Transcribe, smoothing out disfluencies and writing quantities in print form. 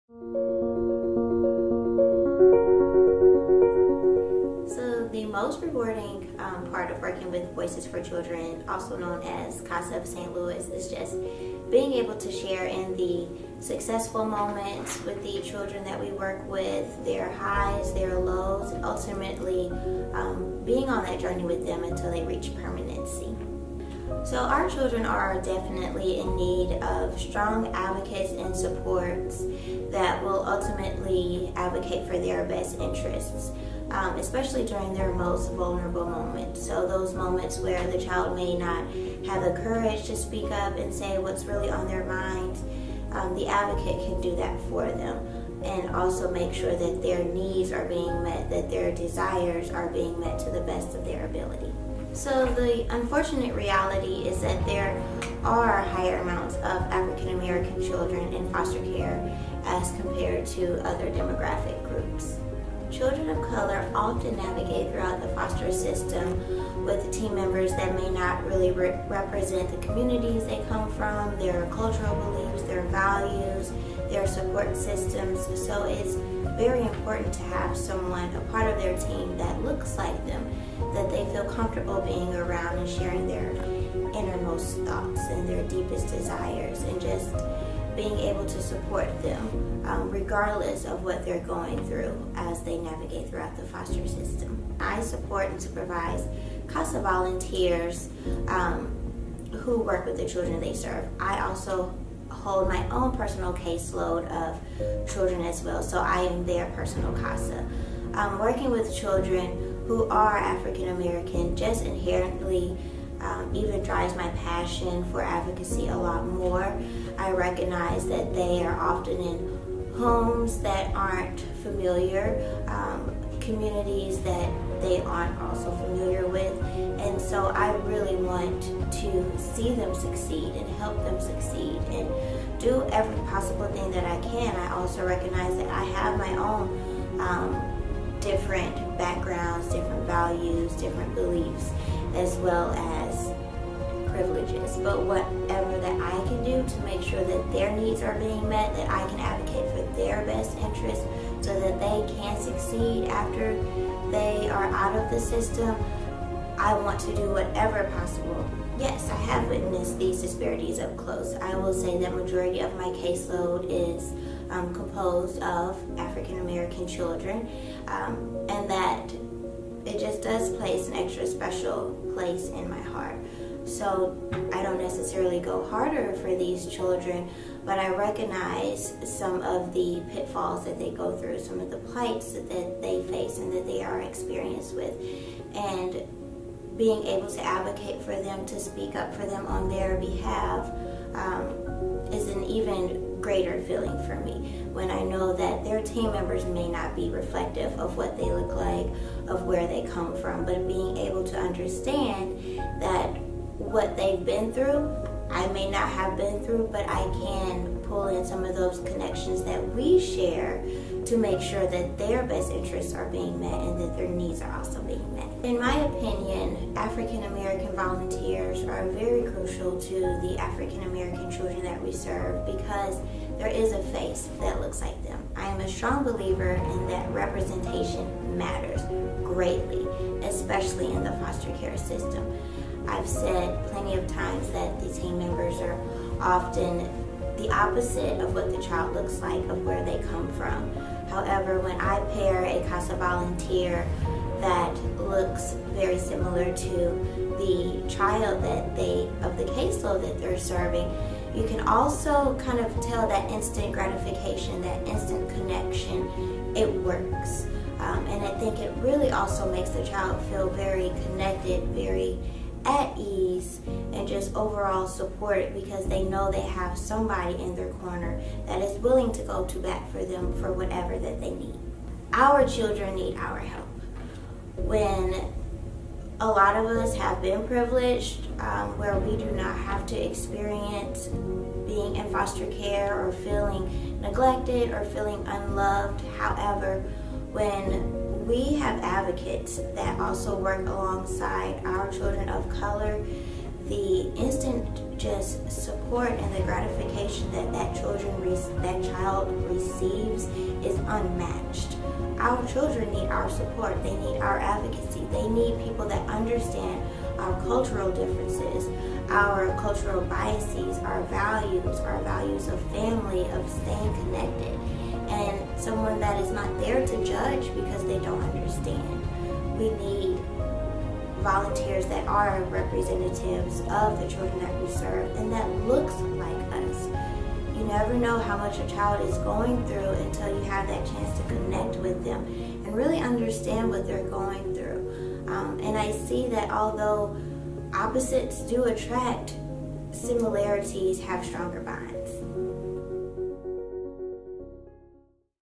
So the most rewarding part of working with Voices for Children, also known as CASA of St. Louis, is just being able to share in the successful moments with the children that we work with, their highs, their lows, and ultimately being on that journey with them until they reach permanency. So our children are definitely in need of strong advocates and supports that will ultimately advocate for their best interests, especially during their most vulnerable moments. So those moments where the child may not have the courage to speak up and say what's really on their minds, the advocate can do that for them and also make sure that their needs are being met, that their desires are being met to the best of their ability. So the unfortunate reality is that there are higher amounts of African American children in foster care as compared to other demographic groups. Children of color often navigate throughout the foster system with team members that may not really represent the communities they come from, their cultural beliefs, their values, their support systems. So it's very important to have someone, a part of their team that looks like them, that they feel comfortable being around and sharing their innermost thoughts and their deepest desires, and just being able to support them regardless of what they're going through as they navigate throughout the foster system. I support and supervise CASA volunteers who work with the children they serve. I also hold my own personal caseload of children as well, so I am their personal CASA. Working with children who are African American just inherently even drives my passion for advocacy a lot more. I recognize that they are often in homes that aren't familiar, communities that they aren't also familiar with, and so I really want to see them succeed and help them succeed and do every possible thing that I can. I also recognize that I have my own different backgrounds, different values, different beliefs, as well as privileges, but whatever that I can do to make sure that their needs are being met, that I can advocate for their best interests so that they can succeed after they are out of the system, I want to do whatever possible. Yes, I have witnessed these disparities up close. I will say that majority of my caseload is composed of African American children, and that it just does place an extra special place in my heart. So I don't necessarily go harder for these children, but I recognize some of the pitfalls that they go through, some of the plights that they face and that they are experienced with. And being able to advocate for them, to speak up for them on their behalf, is an even greater feeling for me when I know that their team members may not be reflective of what they look like, of where they come from, but being able to understand that what they've been through, I may not have been through, but I can pull in some of those connections that we share to make sure that their best interests are being met and that their needs are also being met. In my opinion, African American volunteers are very crucial to the African American children that we serve because there is a face that looks like them. I am a strong believer in that representation matters greatly, especially in the foster care system. I've said plenty of times that the team members are often the opposite of what the child looks like, of where they come from. However, when I pair a CASA volunteer that looks very similar to the child of the caseload that they're serving, you can also kind of tell that instant gratification, that instant connection, it works. And I think it really also makes the child feel very connected, very at ease, and just overall supported because they know they have somebody in their corner that is willing to go to bat for them for whatever that they need. Our children need our help. When a lot of us have been privileged, where we do not have to experience being in foster care or feeling neglected or feeling unloved. However, when we have advocates that also work alongside our children of color, the instant just support and the gratification that child receives is unmatched. Our children need our support. They need our advocacy. They need people that understand our cultural differences, our cultural biases, our values of family, of staying connected, and someone that is not there to judge because they don't understand. We need volunteers that are representatives of the children that we serve and that looks like us. You never know how much a child is going through until you have that chance to connect with them and really understand what they're going through. And I see that although opposites do attract, similarities have stronger bonds.